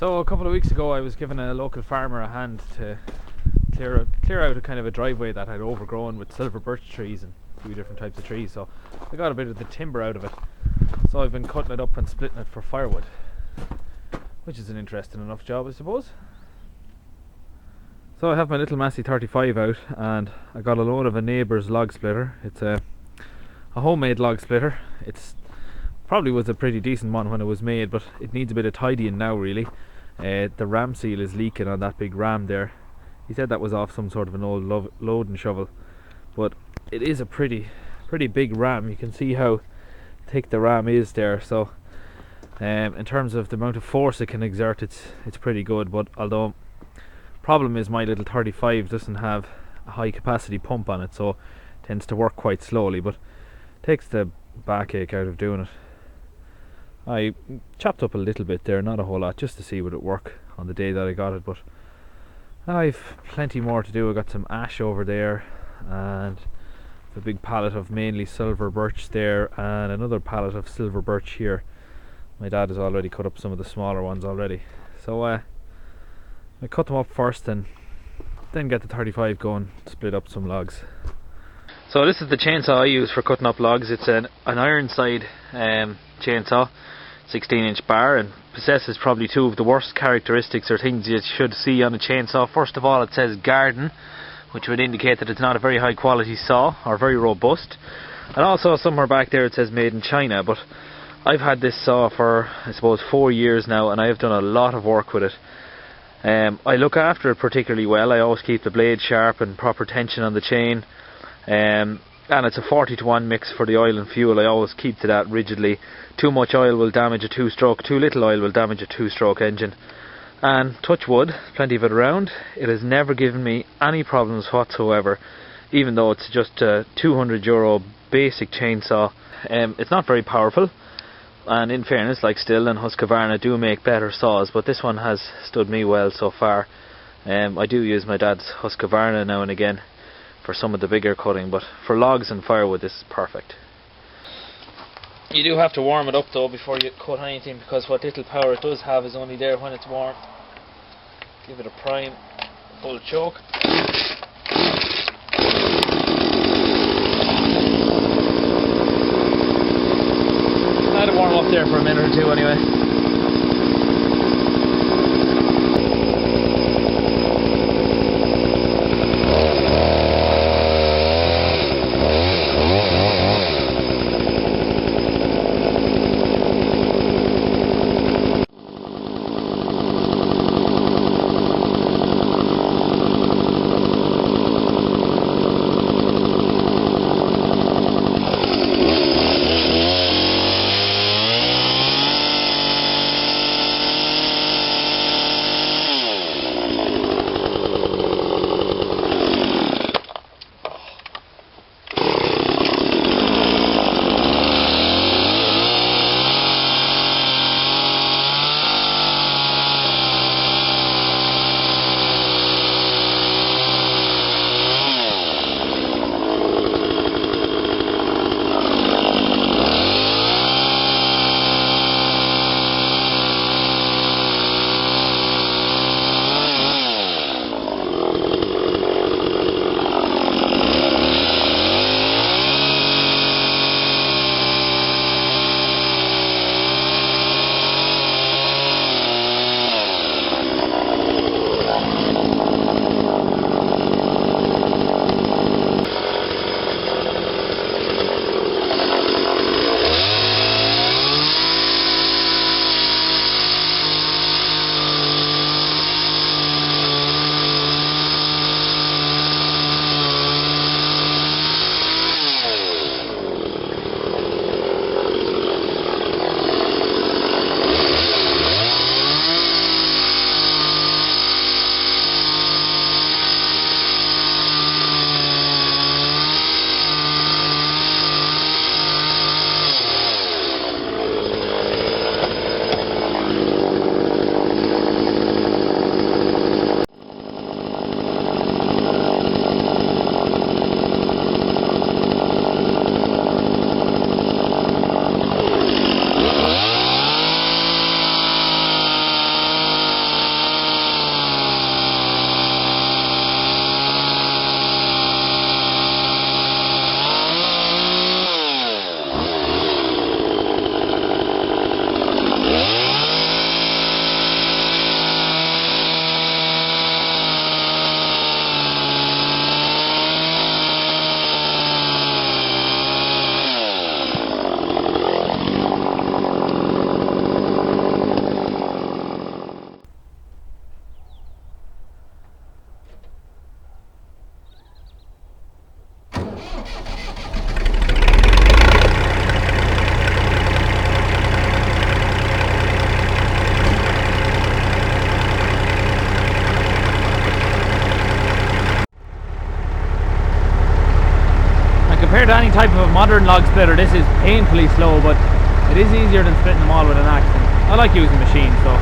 So a couple of weeks ago I was giving a local farmer a hand to clear out a kind of a driveway that had overgrown with silver birch trees and a few different types of trees, so I got a bit of the timber out of it. So I've been cutting it up and splitting it for firewood, which is an interesting enough job, I suppose. So I have my little Massey 35 out, and I got a load of a neighbour's log splitter. It's a homemade log splitter. It's probably was a pretty decent one when it was made, but it needs a bit of tidying now really. The ram seal is leaking on that big ram there. He said that was off some sort of an old loading shovel, but it is a pretty big ram. You can see how thick the ram is there, so in terms of the amount of force it can exert, it's pretty good. But although problem is my little 35 doesn't have a high capacity pump on it, so it tends to work quite slowly, but takes the backache out of doing it. I chopped up a little bit there, not a whole lot, just to see would it work on the day that I got it, but I've plenty more to do. I got some ash over there and a big pallet of mainly silver birch there and another pallet of silver birch here. My dad has already cut up some of the smaller ones already, so I cut them up first and then get the 35 going, split up some logs. So this is the chainsaw I use for cutting up logs. It's an Ironside chainsaw, 16-inch bar, and possesses probably two of the worst characteristics or things you should see on a chainsaw. First of all, it says garden, which would indicate that it's not a very high quality saw or very robust. And also somewhere back there it says made in China, but I've had this saw for I suppose 4 years now, and I have done a lot of work with it. I look after it particularly well. I always keep the blade sharp and proper tension on the chain. And it's a 40-to-1 mix for the oil and fuel. I always keep to that rigidly. Too much oil will damage a two-stroke, too little oil will damage a two-stroke engine. And touch wood, plenty of it around. It has never given me any problems whatsoever, even though it's just a €200 basic chainsaw. It's not very powerful, and in fairness, like Stihl and Husqvarna do make better saws, but this one has stood me well so far. I do use my dad's Husqvarna now and again for some of the bigger cutting, but for logs and firewood this is perfect. You do have to warm it up though before you cut anything, because what little power it does have is only there when it's warm. Give it a prime, full choke. Let it warm up there for a minute or two anyway. type of a modern log splitter, this is painfully slow, but it is easier than splitting them all with an axe. I like using machines, so.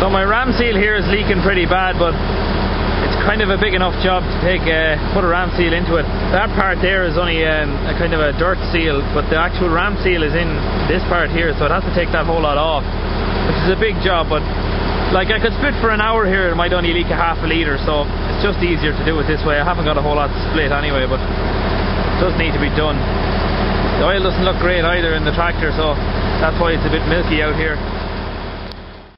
So my ram seal here is leaking pretty bad, but it's kind of a big enough job to put a ram seal into it. That part there is only a kind of a dirt seal, but the actual ram seal is in this part here, so it has to take that whole lot off, which is a big job. But like, I could split for an hour here, it might only leak a half a litre, so it's just easier to do it this way. I haven't got a whole lot to split anyway, but it does need to be done. The oil doesn't look great either in the tractor, so that's why it's a bit milky out here.